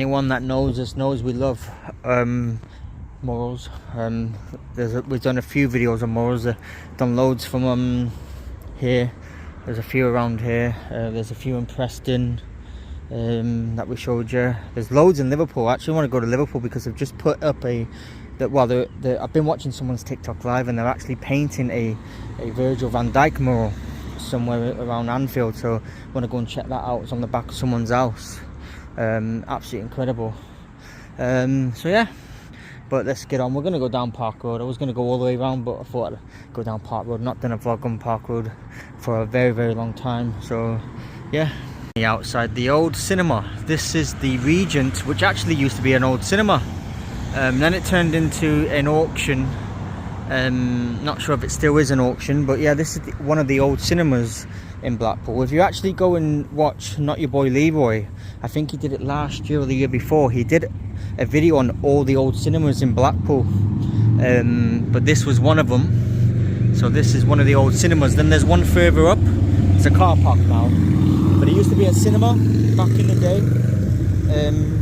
Anyone that knows us knows we love morals. We've done a few videos on morals. Done loads from here. There's a few around here. There's a few in Preston that we showed you. There's loads in Liverpool. I actually want to go to Liverpool because they've just put up I've been watching someone's TikTok live and they're actually painting a Virgil van Dijk mural somewhere around Anfield, so I want to go and check that out. It's on the back of someone's house. Absolutely incredible. So yeah, but let's get on. We're going to go down Park Road. I was going to go all the way around, but I thought I'd go down Park Road. Not done a vlog on Park Road for a very, very long time, so yeah. Outside the old cinema. This is the Regent, which actually used to be an old cinema. Then it turned into an auction. Not sure if it still is an auction, but yeah, this is one of the old cinemas in Blackpool. If you actually go and watch Not Your Boy Leroy, I think he did it last year or the year before, he did a video on all the old cinemas in Blackpool, but this was one of them. So this is one of the old cinemas. Then there's one further up. It's a car park now, but it used to be a cinema back in the day.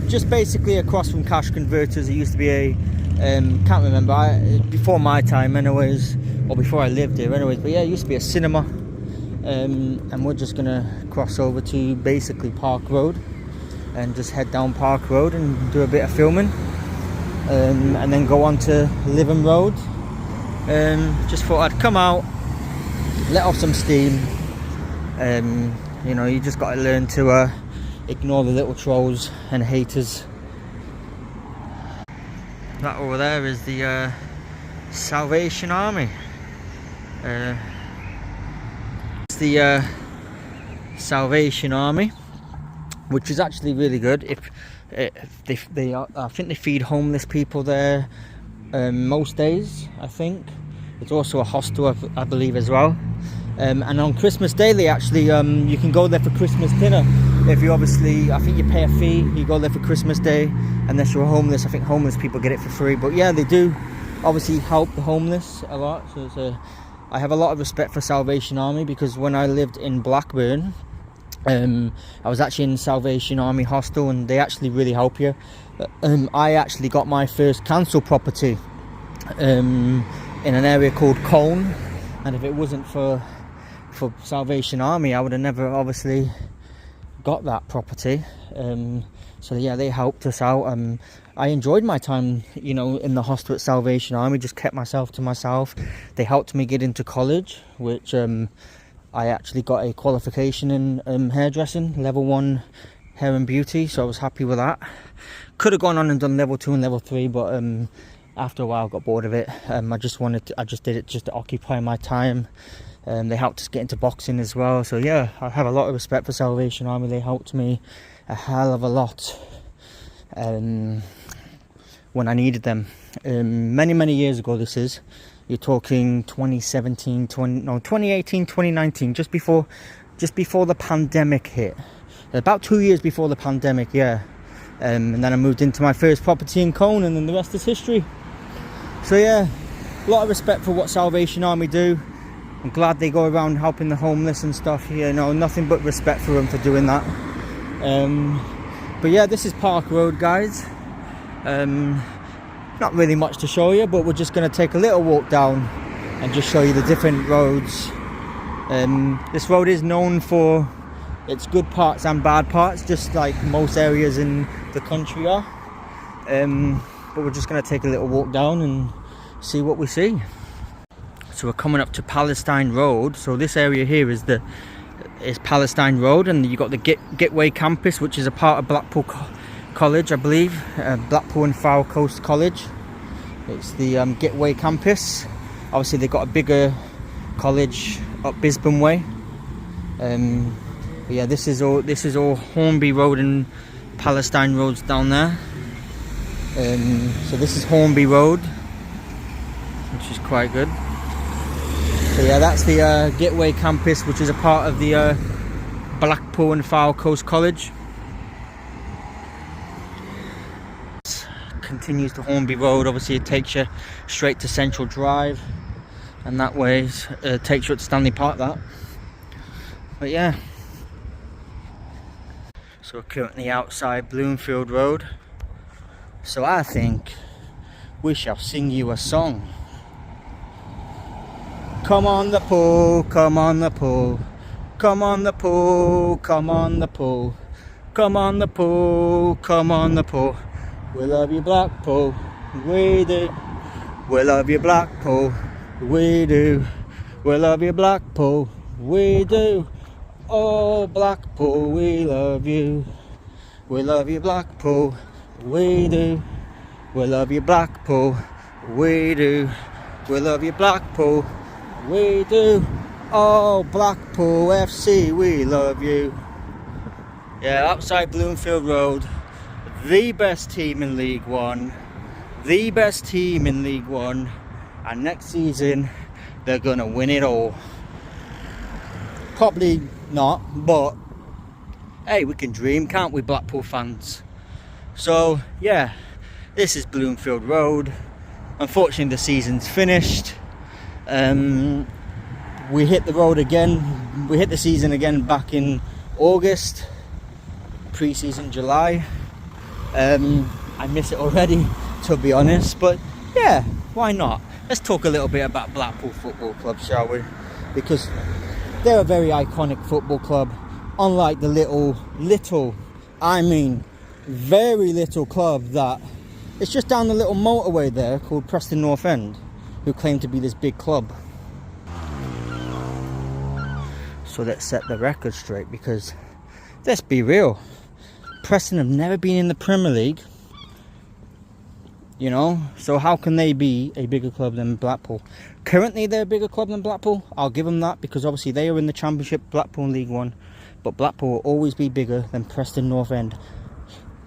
Just basically across from Cash Converters. It used to be a can't remember, before my time anyways, or before I lived here anyways, but yeah, it used to be a cinema. And we're just gonna cross over to basically Park Road and just head down Park Road and do a bit of filming, and then go on to Lytham Road. Just thought I'd come out, let off some steam. You know, you just got to learn to ignore the little trolls and haters. That over there is the Salvation Army. It's the Salvation Army, which is actually really good. I think they feed homeless people there most days. I think it's also a hostel, I believe, as well. And on Christmas Day, they actually you can go there for Christmas dinner. If you obviously, I think you pay a fee, you go there for Christmas Day. Unless you're homeless, I think homeless people get it for free. But yeah, they do obviously help the homeless a lot. So I have a lot of respect for Salvation Army, because when I lived in Blackburn, I was actually in Salvation Army hostel, and they actually really help you. I actually got my first council property in an area called Colne, and if it wasn't for Salvation Army, I would have never obviously got that property. So yeah, they helped us out. I enjoyed my time, you know, in the hostel at Salvation Army. Just kept myself to myself. They helped me get into college, which I actually got a qualification in hairdressing, level 1 hair and beauty, so I was happy with that. Could have gone on and done level 2 and level 3, but after a while I got bored of it. I just did it just to occupy my time. They helped us get into boxing as well. So yeah, I have a lot of respect for Salvation Army. They helped me a hell of a lot when I needed them. Many years ago this is. You're talking 2018, 2019, just before the pandemic hit. About 2 years before the pandemic, yeah. And then I moved into my first property in Colne, and then the rest is history. So yeah, a lot of respect for what Salvation Army do. I'm glad they go around helping the homeless and stuff. You know, nothing but respect for them for doing that. But yeah, this is Park Road, guys. Not really much to show you, but we're just going to take a little walk down and just show you the different roads. This road is known for its good parts and bad parts, just like most areas in the country are. But we're just going to take a little walk down and see what we see. So we're coming up to Palestine Road. So this area here is Palestine Road, and you got the Gateway campus, which is a part of Blackpool College, I believe, Blackpool and Fylde Coast College. It's the Gateway campus. Obviously they've got a bigger college up Bisburn Way. But yeah, this is all Hornby Road and Palestine Roads down there. So this is Hornby Road, which is quite good. So yeah, that's the Gateway campus, which is a part of the Blackpool and Fylde Coast College. Continues to Hornby Road. Obviously it takes you straight to Central Drive, and that way takes you up to Stanley Park, that. But yeah, So we're currently outside Bloomfield Road. So I think we shall sing you a song. Come on the pool, come on the pool. Come on the pool, come on the pool. Come on the pool, come on the pool. We love you Blackpool, we do. We love you Blackpool, we do. We love you Blackpool, we do. Oh Blackpool, we love you. We love you Blackpool, we do. We love you Blackpool, we do. We love you Blackpool, we do. Oh Blackpool FC, we love you. Yeah, outside Bloomfield Road, the best team in League One. The best team in League One. And next season, they're gonna win it all. Probably not, but hey, we can dream, can't we, Blackpool fans? So yeah, this is Bloomfield Road. Unfortunately, the season's finished. We hit the road again. We hit the season again back in August, pre-season July. I miss it already, to be honest, but yeah, why not? Let's talk a little bit about Blackpool Football Club, shall we? Because they're a very iconic football club, unlike the very little club that it's just down the little motorway there called Preston North End, who claim to be this big club. So let's set the record straight, because let's be real, Preston have never been in the Premier League, you know, so how can they be a bigger club than Blackpool? Currently they're a bigger club than Blackpool, I'll give them that, because obviously they are in the Championship, Blackpool in League One, but Blackpool will always be bigger than Preston North End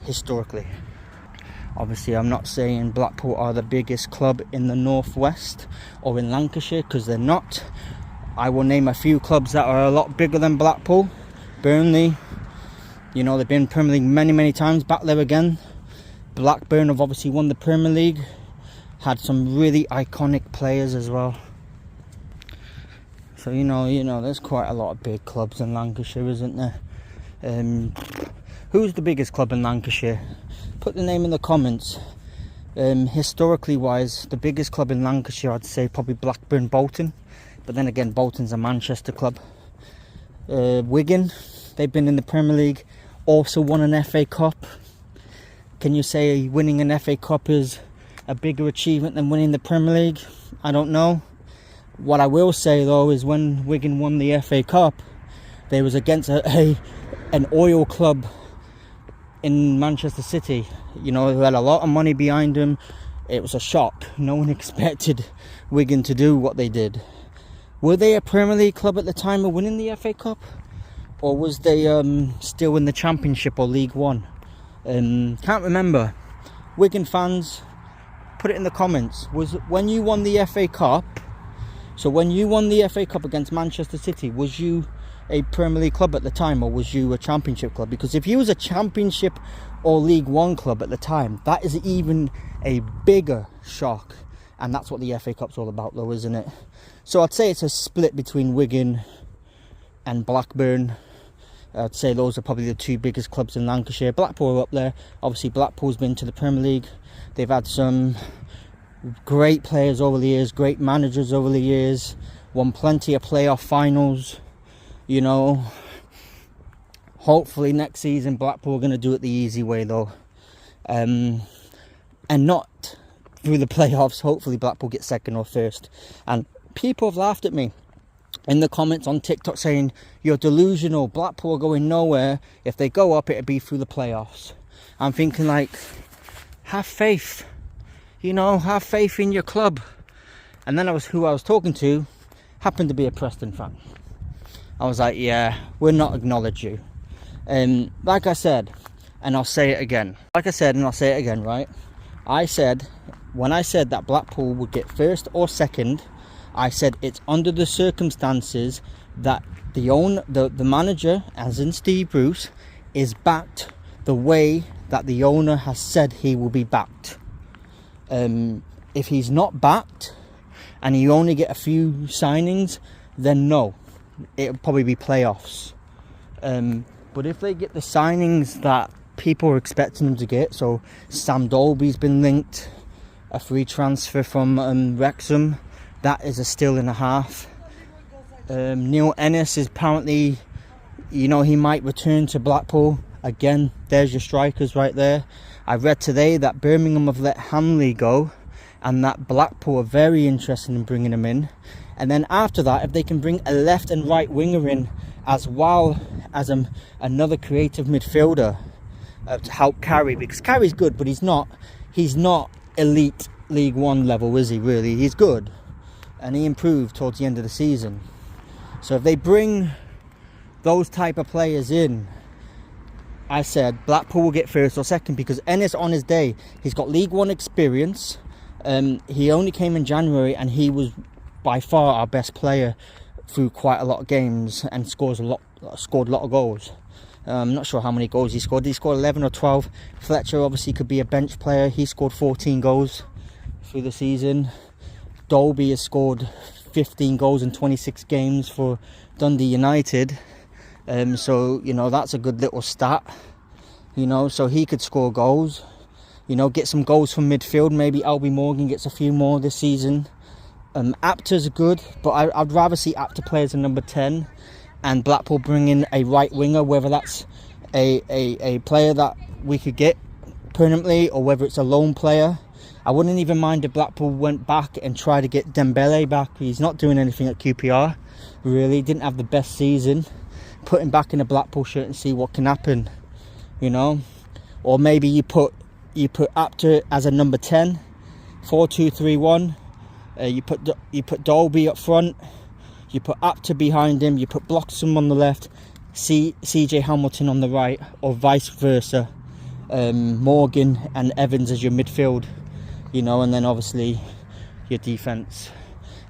historically. Obviously I'm not saying Blackpool are the biggest club in the Northwest or in Lancashire, because they're not. I will name a few clubs that are a lot bigger than Blackpool. Burnley, you know, they've been Premier League many times, back there again. Blackburn have obviously won the Premier League, had some really iconic players as well. So you know, there's quite a lot of big clubs in Lancashire, isn't there? Who's the biggest club in Lancashire? Put the name in the comments. Historically wise, the biggest club in Lancashire, I'd say probably Blackburn Bolton, but then again, Bolton's a Manchester club. Wigan, they've been in the Premier League, also won an FA Cup. Can you say winning an FA Cup is a bigger achievement than winning the Premier League? I don't know. What I will say though is when Wigan won the FA Cup, they was against an oil club in Manchester City, you know, who had a lot of money behind them. It was a shock. No one expected Wigan to do what they did. Were they a Premier League club at the time of winning the FA Cup? Or was they still in the Championship or League One? Can't remember. Wigan fans, put it in the comments. Was when you won the FA Cup, so when you won the FA Cup against Manchester City, was you a Premier League club at the time, or was you a Championship club? Because if you was a Championship or League One club at the time, that is even a bigger shock. And that's what the FA Cup's all about though, isn't it? So I'd say it's a split between Wigan and Blackburn. I'd say those are probably the two biggest clubs in Lancashire. Blackpool are up there. Obviously Blackpool's been to the Premier League. They've had some great players over the years, great managers over the years, won plenty of playoff finals, you know. Hopefully next season Blackpool are going to do it the easy way though, and not through the playoffs. Hopefully Blackpool get second or first. And people have laughed at me in the comments on TikTok saying, you're delusional, Blackpool are going nowhere. If they go up, it'll be through the playoffs. I'm thinking, like, have faith, you know, have faith in your club. And then who I was talking to happened to be a Preston fan. I was like, yeah, we'll not acknowledge you. Like I said, and I'll say it again. Right? I said, when I said that Blackpool would get first or second, I said it's under the circumstances that the manager, as in Steve Bruce, is backed the way that the owner has said he will be backed. If he's not backed and you only get a few signings, then no, it'll probably be playoffs. But if they get the signings that people are expecting them to get, so Sam Dolby's been linked, a free transfer from Wrexham, that is a steal and a half. Neil Ennis is apparently, you know, he might return to Blackpool. Again, there's your strikers right there. I read today that Birmingham have let Hanley go and that Blackpool are very interested in bringing him in. And then after that, if they can bring a left and right winger in as well as another creative midfielder to help Carey, because Carey's good, but he's not elite League One level, is he really? He's good, and he improved towards the end of the season. So if they bring those type of players in, I said Blackpool will get first or second, because Ennis on his day, he's got League One experience. He only came in January and he was by far our best player through quite a lot of games and scored a lot of goals. I'm not sure how many goals he scored. He scored 11 or 12. Fletcher obviously could be a bench player. He scored 14 goals through the season. Dolby has scored 15 goals in 26 games for Dundee United. So, you know, that's a good little stat. You know, so he could score goals. You know, get some goals from midfield. Maybe Albie Morgan gets a few more this season. Apter's good, but I'd rather see Apter play as a number 10 and Blackpool bring in a right winger, whether that's a player that we could get permanently or whether it's a loan player. I wouldn't even mind if Blackpool went back and tried to get Dembele back. He's not doing anything at QPR, really. Didn't have the best season. Put him back in a Blackpool shirt and see what can happen, you know. Or maybe you put Apter as a number 10, 4-2-3-1. You put Dolby up front, you put Apter behind him, you put Bloxham on the left, CJ Hamilton on the right, or vice versa. Morgan and Evans as your midfield, you know, and then obviously your defence.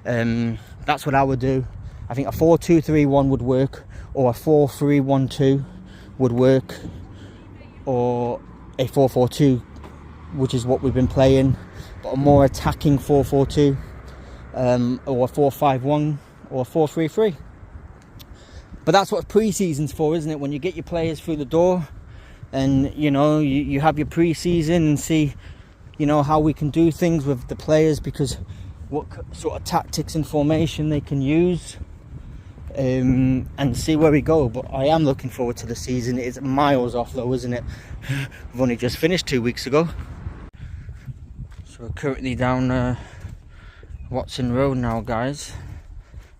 That's what I would do. I think a 4-2-3-1 would work, or a 4-3-1-2 would work, or a 4-4-2, which is what we've been playing, but a more attacking 4-4-2. Or a 4-5-1 or a 4-3-3. But that's what pre-season's for, isn't it? When you get your players through the door and, you know, you have your pre-season and see, you know, how we can do things with the players, because what sort of tactics and formation they can use, and see where we go. But I am looking forward to the season. It's miles off though, isn't it? We've only just finished 2 weeks ago. So we're currently down Watson Road now, guys.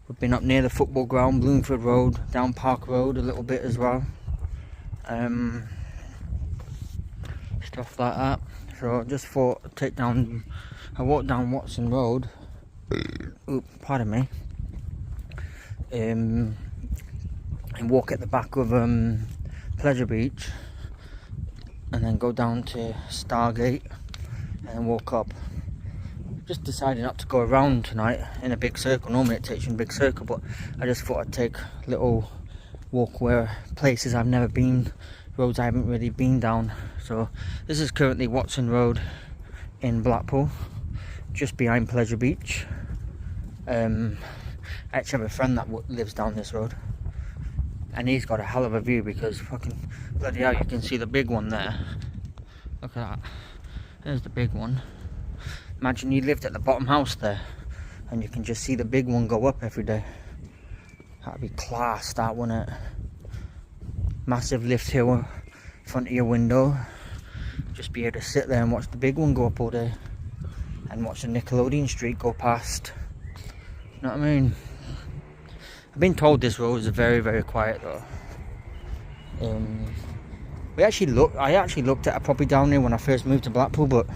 We've been up near the football ground, Bloomfield Road, down Park Road a little bit as well. Stuff like that. So I just thought I walked down Watson Road. Oops, pardon me. And walk at the back of Pleasure Beach, and then go down to Stargate and walk up. Just decided not to go around tonight in a big circle. Normally it takes you in a big circle, but I just thought I'd take a little walk where places I've never been, roads I haven't really been down. So this is currently Watson Road in Blackpool, just behind Pleasure Beach. I actually have a friend that lives down this road, and he's got a hell of a view, because fucking bloody hell, you can see the big one there. Look at that, there's the big one. Imagine you lived at the bottom house there and you can just see the big one go up every day. That'd be class, that, wouldn't it? Massive lift hill in front of your window. Just be able to sit there and watch the big one go up all day, and watch the Nickelodeon street go past. You know what I mean? I've been told this road is very, very quiet though. I actually looked at a property down here when I first moved to Blackpool, but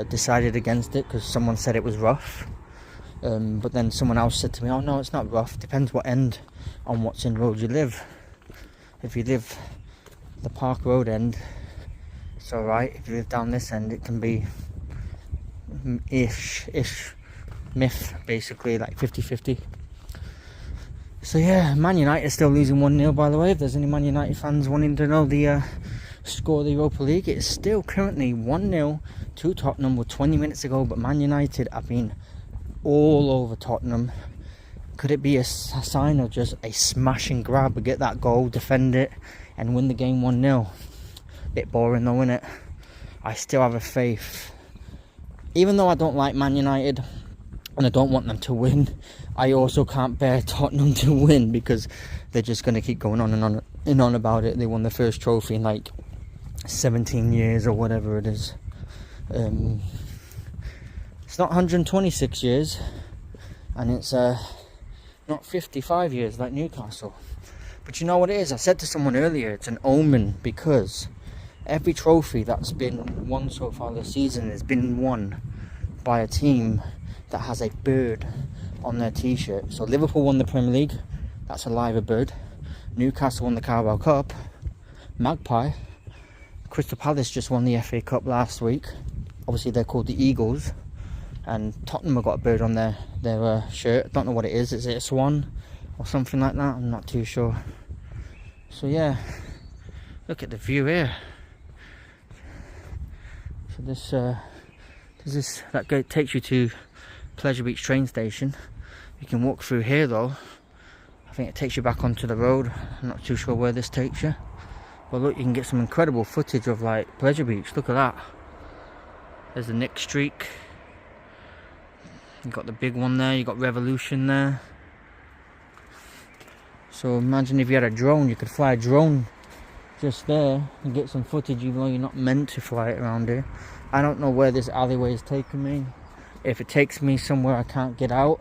decided against it because someone said it was rough. But then someone else said to me, oh no, it's not rough, depends what end on Watson Road you live. If you live the Park Road end, it's alright. If you live down this end, it can be ish myth, basically, like 50-50. So yeah, Man United is still losing 1-0, by the way. If there's any Man United fans wanting to know the score of the Europa League, it is still currently 1-0 to Tottenham with 20 minutes ago, but Man United have been all over Tottenham. Could it be a sign of just a smash and grab? We get that goal, defend it, and win the game 1-0. Bit boring though, innit? I still have a faith. Even though I don't like Man United and I don't want them to win, I also can't bear Tottenham to win, because they're just going to keep going on and on and on about it. They won the first trophy in like 17 years or whatever it is. It's not 126 years, and it's not 55 years like Newcastle. But you know what it is? I said to someone earlier, it's an omen, because every trophy that's been won so far this season has been won by a team that has a bird on their t-shirt. So Liverpool won the Premier League, that's a live bird. Newcastle won the Carabao Cup, magpie. Crystal Palace just won the FA Cup last week. Obviously they're called the Eagles. And Tottenham have got a bird on their shirt. Don't know what it is. Is it a swan or something like that? I'm not too sure. So yeah, look at the view here. So that gate takes you to Pleasure Beach train station. You can walk through here though. I think it takes you back onto the road. I'm not too sure where this takes you. But look, you can get some incredible footage of like Pleasure Beach. Look at that. There's the Nick streak. You've got the big one there, you've got Revolution there. So imagine if you had a drone, you could fly a drone just there and get some footage, even though you're not meant to fly it around here. I don't know where this alleyway is taking me. If it takes me somewhere I can't get out,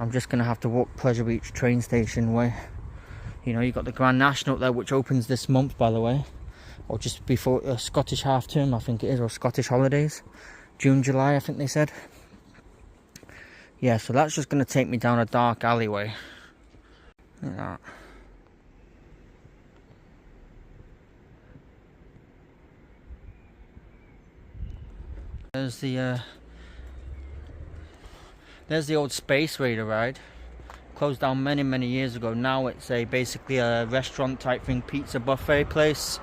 I'm just going to have to walk Pleasure Beach train station way. You know, you've got the Grand National up there, which opens this month, by the way. Or just before Scottish half term, I think it is, or Scottish holidays. June, July, I think they said. Yeah, so that's just going to take me down a dark alleyway. Look at that. There's the old Space Raider ride. Closed down many years ago. Now it's basically a restaurant type thing, pizza buffet place.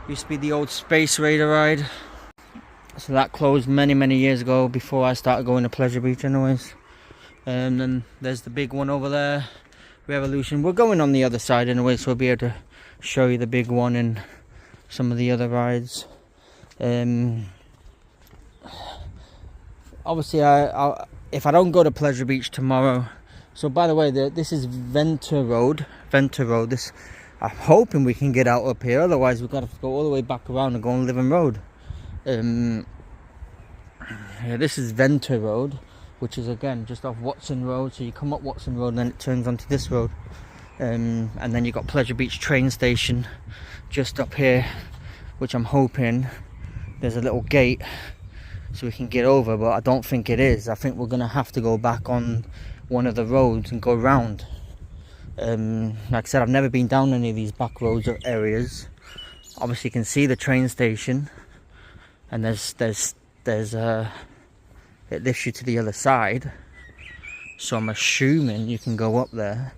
Used to be the old Space Raider ride. So that closed many years ago, before I started going to Pleasure Beach anyways. And then there's the big one over there, Revolution. We're going on the other side anyway, so we'll be able to show you the big one and some of the other rides. Obviously, if I don't go to Pleasure Beach tomorrow. So by the way, this is Venter Road. This, I'm hoping we can get out up here, otherwise we've got to go all the way back around and go on Living Road. Yeah, this is Venter Road, which is again just off Watson Road. So you come up Watson Road and then it turns onto this road. And then you've got Pleasure Beach train station just up here, which I'm hoping there's a little gate so we can get over, but I don't think it is. I think we're going to have to go back on one of the roads and go round. Like I said, I've never been down any of these back roads or areas. Obviously you can see the train station, and there's it lifts you to the other side, so I'm assuming you can go up there.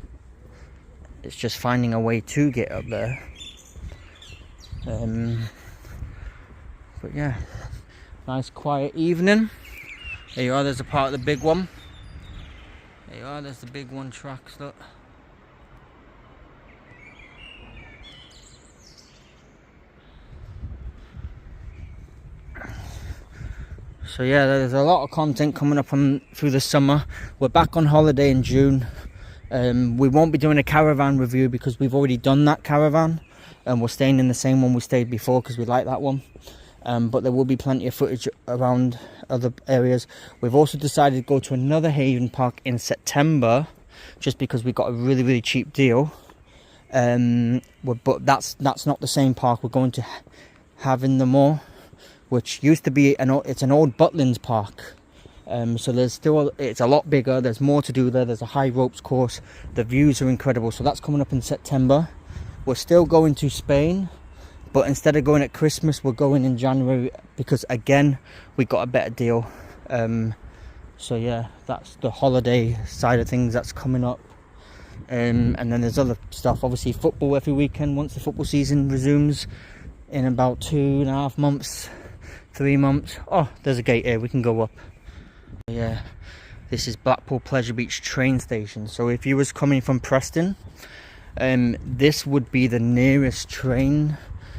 It's just finding a way to get up there. But yeah, nice quiet evening. There you are, there's a part of the big one. There you are, there's the big one tracks, look. So yeah, there's a lot of content coming up through the summer. We're back on holiday in June. We won't be doing a caravan review because we've already done that caravan, and we're staying in the same one we stayed before because we like that one. But there will be plenty of footage around other areas. We've also decided to go to another Haven Park in September, just because we got a really cheap deal. But that's not the same park. We're going to Having the Moor, which used to be it's an old Butlins park. So it's a lot bigger. There's more to do there. There's a high ropes course. The views are incredible. So that's coming up in September. We're still going to Spain, but instead of going at Christmas, we're going in January because again we got a better deal. So yeah, that's the holiday side of things that's coming up. And then there's other stuff, obviously football every weekend once the football season resumes in about 2.5 months, 3 months. Oh, there's a gate here, we can go up. Yeah, this is Blackpool Pleasure Beach train station. So if you was coming from Preston, This would be the nearest train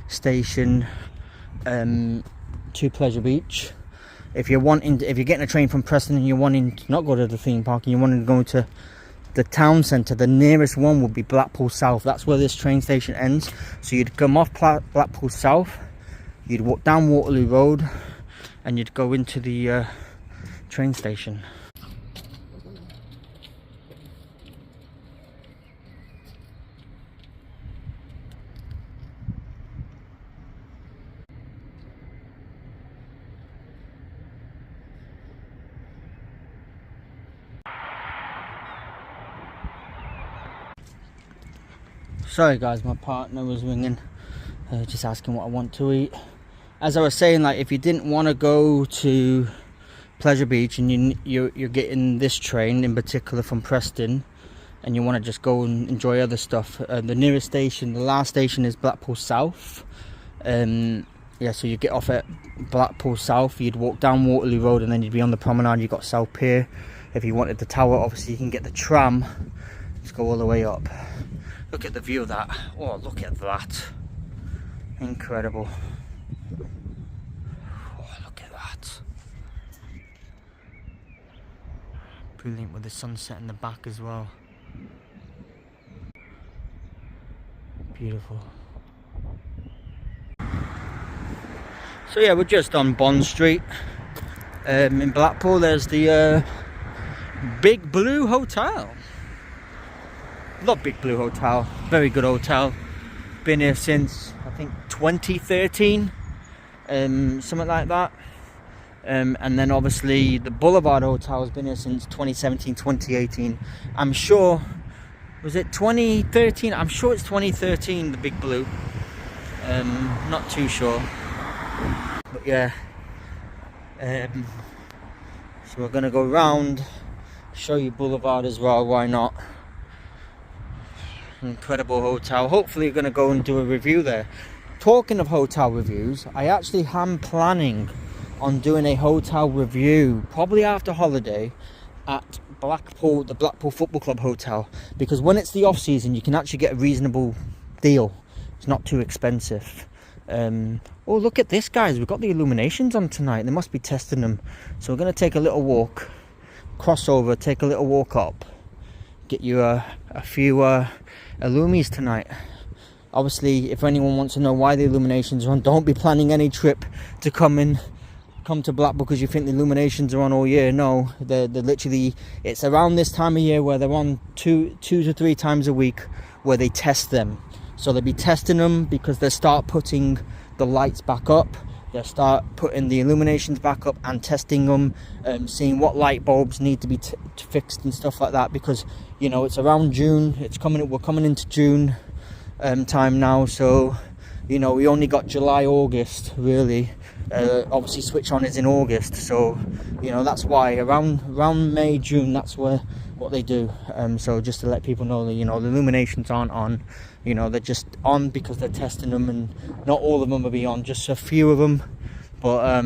station to Pleasure Beach. If you're getting a train from Preston and you're wanting to not go to the theme park and you want to go to the town centre, the nearest one would be Blackpool South. That's where this train station ends. So you'd come off Blackpool South, you'd walk down Waterloo Road, and you'd go into the train station. Sorry guys, my partner was ringing, just asking what I want to eat. As I was saying, like, if you didn't want to go to Pleasure Beach and you're getting this train in particular from Preston, and you want to just go and enjoy other stuff, the nearest station, the last station, is Blackpool South. Yeah, so you get off at Blackpool South, you'd walk down Waterloo Road, and then you'd be on the promenade. You've got South Pier. If you wanted the tower, obviously you can get the tram, just go all the way up. Look at the view of that. Oh, look at that. Incredible. Oh, look at that. Brilliant with the sunset in the back as well. Beautiful. So yeah, we're just on Bond Street. In Blackpool, there's the Big Blue Hotel. Love Big Blue Hotel, very good hotel. Been here since I think 2013, something like that. And then obviously the Boulevard Hotel has been here since 2017, 2018. I'm sure, was it 2013? I'm sure it's 2013, the Big Blue. Not too sure, but yeah. So we're gonna go round, show you Boulevard as well. Why not? Incredible hotel. Hopefully you're going to go and do a review there. Talking of hotel reviews, I actually am planning on doing a hotel review probably after holiday at Blackpool, the Blackpool Football Club Hotel, because when it's the off season you can actually get a reasonable deal. It's not too expensive. Oh, look at this, guys, we've got the illuminations on tonight. They must be testing them. So we're going to take a little walk, cross over, take a little walk up, get you a few illumies tonight. Obviously, if anyone wants to know why the illuminations are on, don't be planning any trip to come to Blackpool because you think the illuminations are on all year. No, they're literally, it's around this time of year where they're on two to three times a week where they test them. So they'll be testing them because they start putting the lights back up, they'll start putting the illuminations back up and testing them, seeing what light bulbs need to be fixed and stuff like that, because you know it's around June, we're coming into June time now, so you know we only got July, August really. Obviously switch on is in August, so you know that's why around May, June, that's what they do. So just to let people know that, you know, the illuminations aren't on, you know, they're just on because they're testing them, and not all of them will be on, just a few of them. But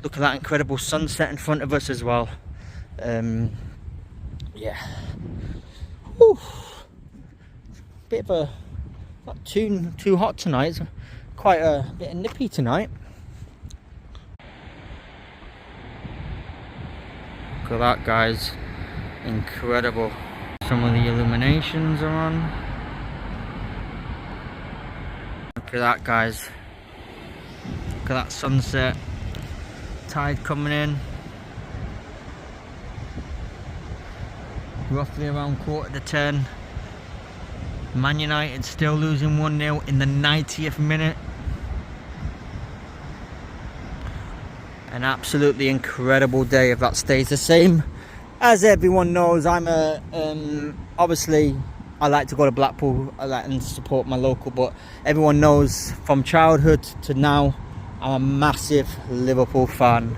look at that incredible sunset in front of us as well. Yeah. Whew. Bit of a, not too hot tonight, it's quite a bit of nippy tonight. Look at that, guys, incredible. Some of the illuminations are on. Look at that, guys, look at that sunset, tide coming in, roughly around 9:45. Man United still losing 1-0 in the 90th minute. An absolutely incredible day if that stays the same. As everyone knows, I'm obviously I like to go to Blackpool, I like and support my local, but everyone knows from childhood to now I'm a massive Liverpool fan.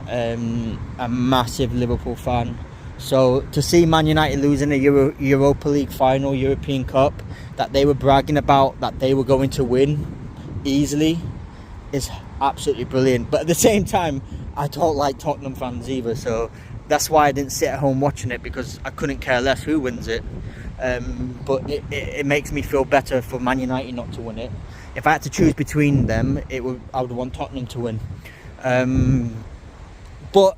A massive Liverpool fan. So to see Man United losing a Europa League final, European Cup, that they were bragging about that they were going to win easily, is absolutely brilliant. But at the same time, I don't like Tottenham fans either, so that's why I didn't sit at home watching it, because I couldn't care less who wins it. but it makes me feel better for Man United not to win it. If I had to choose between them, I would want Tottenham to win. But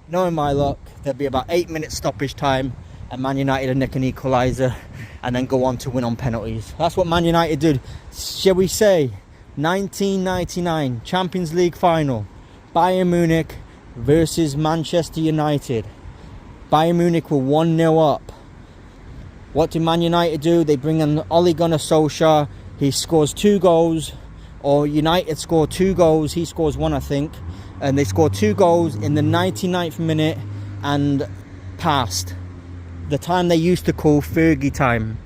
knowing my luck, there'll be about 8 minutes stoppage time, and Man United will nick an equaliser and then go on to win on penalties. That's what Man United did, shall we say, 1999 Champions League final, Bayern Munich versus Manchester United. Bayern Munich were 1-0 up. What did Man United do? They bring in Ole Gunnar Solskjaer. He scores 2 goals, or United score 2 goals. He scores 1, I think. And they score 2 goals in the 99th minute and past the time they used to call Fergie time.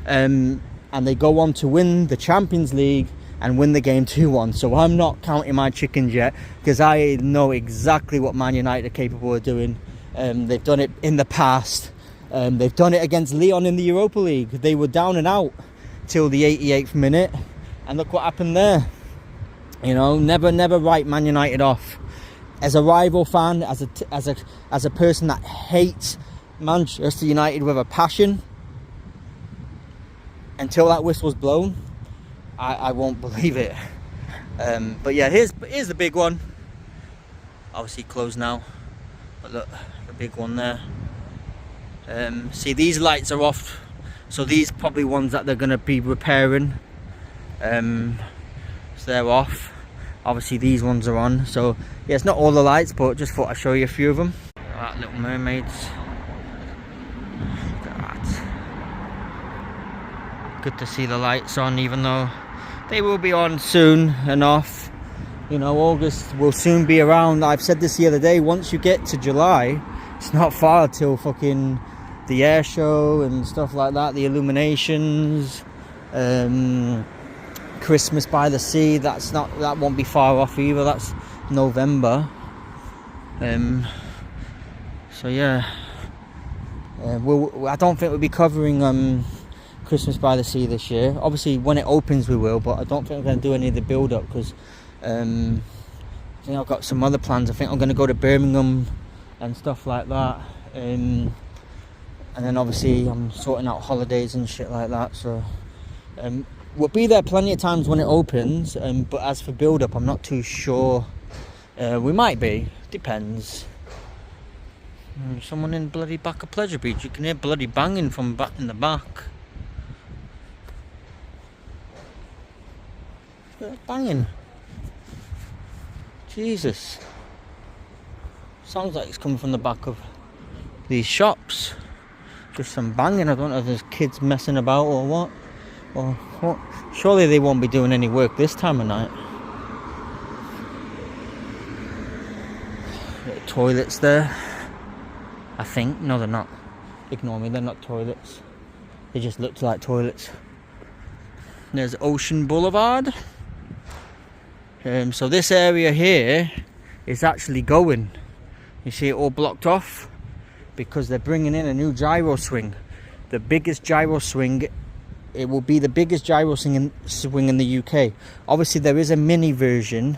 And they go on to win the Champions League and win the game 2-1. So I'm not counting my chickens yet, because I know exactly what Man United are capable of doing. They've done it in the past. They've done it against Lyon in the Europa League. They were down and out till the 88th minute, and look what happened there. You know, never write Man United off. As a rival fan, as a person that hates Manchester United with a passion, until that whistle's blown, I won't believe it. But yeah, here's the big one. Obviously closed now, but look, the big one there. See, these lights are off, so these probably ones that they're going to be repairing. So they're off. Obviously these ones are on, so yeah, it's not all the lights, but just thought I'd show you a few of them. Alright, Little Mermaids. Look at that. Good to see the lights on, even though they will be on soon enough. You know, August will soon be around. I've said this the other day, once you get to July, it's not far till fucking the air show and stuff like that, the illuminations, Christmas by the Sea. That won't be far off either. That's November. So yeah, I don't think we'll be covering Christmas by the Sea this year. Obviously when it opens we will, but I don't think we're going to do any of the build up, because I think I've got some other plans. I think I'm going to go to Birmingham and stuff like that, and then obviously I'm sorting out holidays and shit like that, so we'll be there plenty of times when it opens, but as for build up, I'm not too sure. We might be, depends. Someone in bloody back of Pleasure Beach. You can hear bloody banging from back in the back. Banging. Jesus. Sounds like it's coming from the back of these shops. Just some banging. I don't know if there's kids messing about or what. Or what. Surely they won't be doing any work this time of night. Little toilets there, I think. No, they're not. Ignore me, they're not toilets. They just look like toilets. There's Ocean Boulevard. So this area here is actually going. You see it all blocked off because they're bringing in a new gyro swing. The biggest gyro swing. It will be the biggest gyro swing in the UK. Obviously there is a mini version.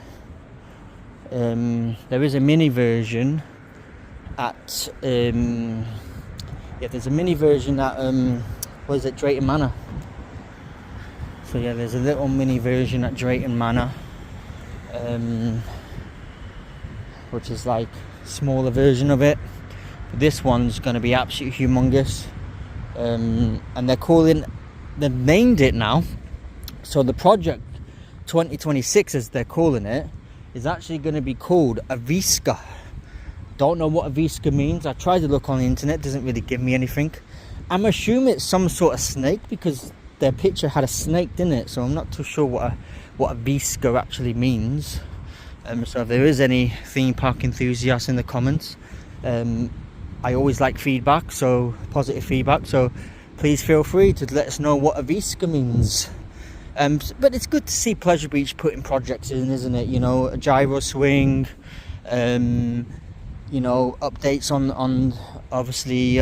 There's a mini version at what is it, Drayton Manor. So yeah, there's a little mini version at Drayton Manor, which is like smaller version of it. But this one's going to be absolutely humongous, and they've named it now. So the project 2026, as they're calling it, is actually going to be called Aviska. Don't know what Aviska means. I tried to look on the internet, doesn't really give me anything. I'm assuming it's some sort of snake, because their picture had a snake in it, so I'm not too sure what Aviska actually means. So if there is any theme park enthusiasts in the comments, I always like feedback, so positive feedback, so please feel free to let us know what Aviska means. But it's good to see Pleasure Beach putting projects in, isn't it? You know, a gyro swing, you know, updates on obviously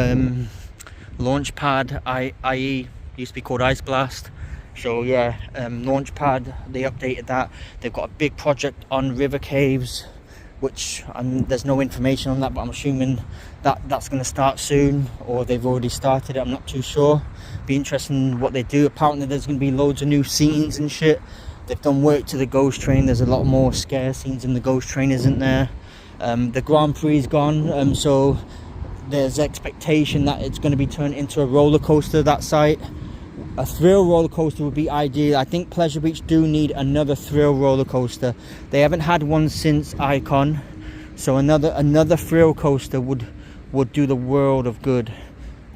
Launchpad, i.e. used to be called Ice Blast. So yeah, Launchpad, they updated that. They've got a big project on river caves, which there's no information on that, but I'm assuming that that's going to start soon, or they've already started it. I'm not too sure. Be interesting what they do. Apparently there's going to be loads of new scenes and shit. They've done work to the ghost train. There's a lot more scare scenes in the ghost train, isn't there? The Grand Prix is gone, so there's expectation that it's going to be turned into a roller coaster, that site. A thrill roller coaster would be ideal. I think Pleasure Beach do need another thrill roller coaster. They haven't had one since Icon, so another thrill coaster would do the world of good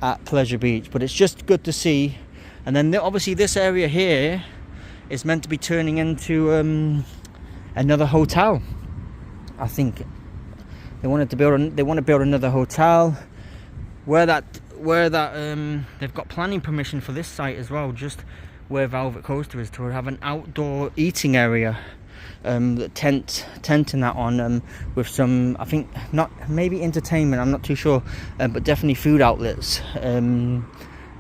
at Pleasure Beach. But it's just good to see. And then obviously this area here is meant to be turning into another hotel. I think they want to build another hotel where they've got planning permission for this site as well, just where Velvet Coaster is, to have an outdoor eating area, tent and that on, with some, I think, not maybe entertainment, I'm not too sure, but definitely food outlets.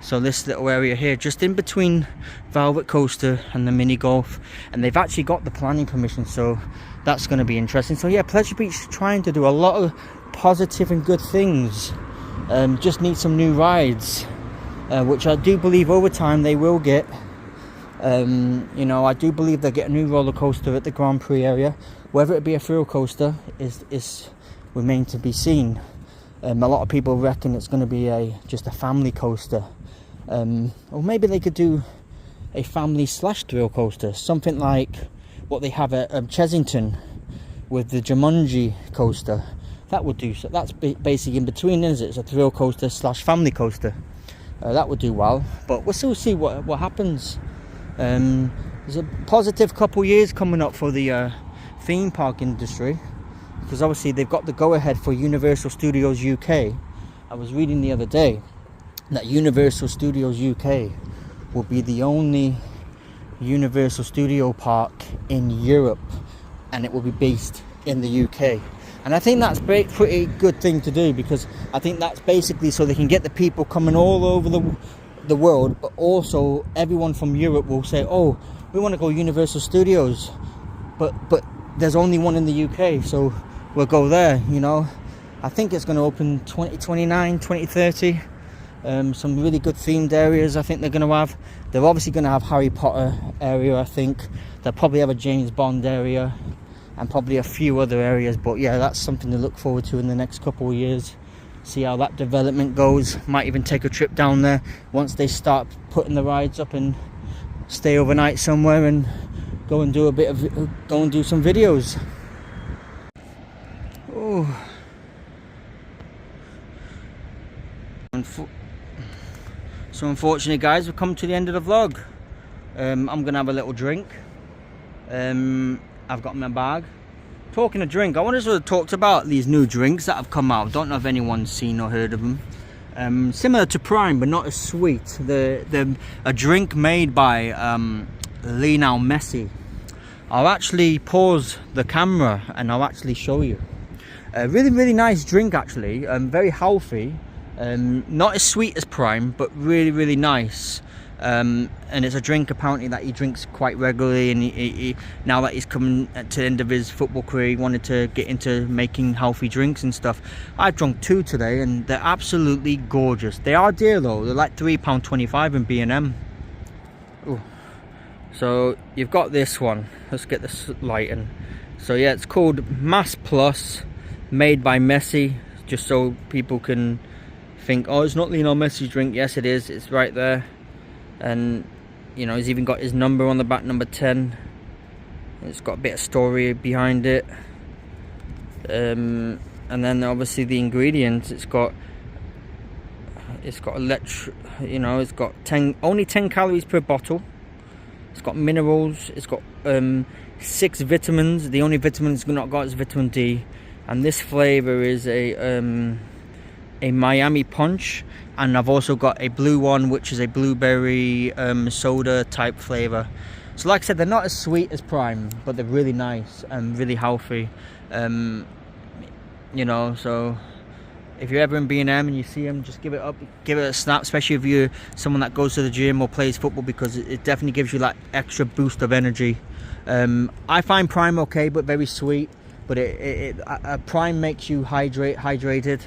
So this little area here, just in between Velvet Coaster and the mini golf, and they've actually got the planning permission, so that's going to be interesting. So yeah, Pleasure Beach is trying to do a lot of positive and good things. Just need some new rides, which I do believe over time they will get. You know, I do believe they'll get a new roller coaster at the Grand Prix area. Whether it be a thrill coaster is remain to be seen. A lot of people reckon it's going to be just a family coaster, or maybe they could do a family / thrill coaster, something like what they have at Chesington with the Jumanji coaster. That would do. So that's basically in between, isn't it? It's a thrill coaster / family coaster. That would do well, but we'll still see what happens. There's a positive couple years coming up for the theme park industry, because obviously they've got the go-ahead for Universal Studios UK. I was reading the other day that Universal Studios UK will be the only Universal Studio park in Europe, and it will be based in the UK. And I think that's a pretty good thing to do, because I think that's basically so they can get the people coming all over the world, but also everyone from Europe will say, oh, we want to go Universal Studios, but there's only one in the UK, so we'll go there, you know. I think it's going to open 2029, 2030. Some really good themed areas I think they're going to have. They're obviously going to have Harry Potter area, I think. They'll probably have a James Bond area, and probably a few other areas. But yeah, that's something to look forward to in the next couple of years. See how that development goes. Might even take a trip down there once they start putting the rides up, and stay overnight somewhere and go and do some videos. Oh. So unfortunately, guys, we've come to the end of the vlog. I'm gonna have a little drink. I've got my bag. Talking of drink, I wanted to talk about these new drinks that have come out. Don't know if anyone's seen or heard of them. Similar to Prime, but not as sweet. They're a drink made by Lionel Messi. I'll actually pause the camera and I'll actually show you. Really nice drink, actually. Very healthy. Not as sweet as Prime, but really nice. And it's a drink apparently that he drinks quite regularly, and he now that he's coming to the end of his football career, he wanted to get into making healthy drinks and stuff. I've drunk 2 today and they're absolutely gorgeous. They are dear though, they're like £3.25 in B&M. So you've got this one, let's get this lighting. So yeah, it's called Mass Plus, made by Messi, just so people can think, oh, it's not Lionel Messi's drink. Yes it is, it's right there. And you know, he's even got his number on the back, number 10. It's got a bit of story behind it. And then obviously the ingredients, it's got it's got only 10 calories per bottle. It's got minerals, it's got 6 vitamins. The only vitamin it's not got is vitamin D. And this flavor is a Miami Punch, and I've also got a blue one, which is a blueberry soda type flavor. So like I said, they're not as sweet as Prime, but they're really nice and really healthy. You know, so if you're ever in B&M and you see them, just give it a snap, especially if you're someone that goes to the gym or plays football, because it definitely gives you that extra boost of energy. I find Prime okay, but very sweet. but a prime makes you hydrated,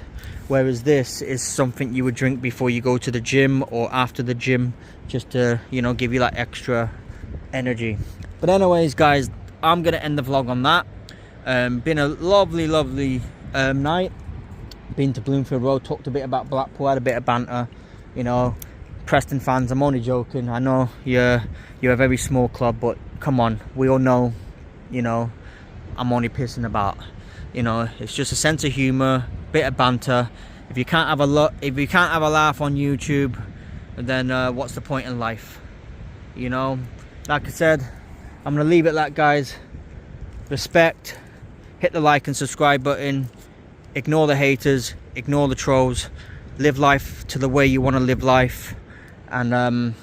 whereas this is something you would drink before you go to the gym or after the gym, just to, you know, give you that extra energy. But anyways guys, I'm gonna end the vlog on that. Been a lovely night. Been to Bloomfield Road, talked a bit about Blackpool, had a bit of banter. You know, Preston fans, I'm only joking. I know you're a very small club, but come on, we all know, you know, I'm only pissing about. You know, it's just a sense of humour, bit of banter. If you can't have a laugh on YouTube, then what's the point in life? You know, like I said, I'm gonna leave it like, guys. Respect, hit the like and subscribe button, ignore the haters, ignore the trolls, live life to the way you want to live life, and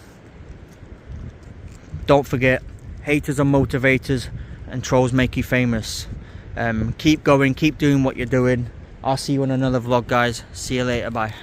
don't forget, haters are motivators and trolls make you famous. Keep going, keep doing what you're doing. I'll see you in another vlog, guys. See you later, bye.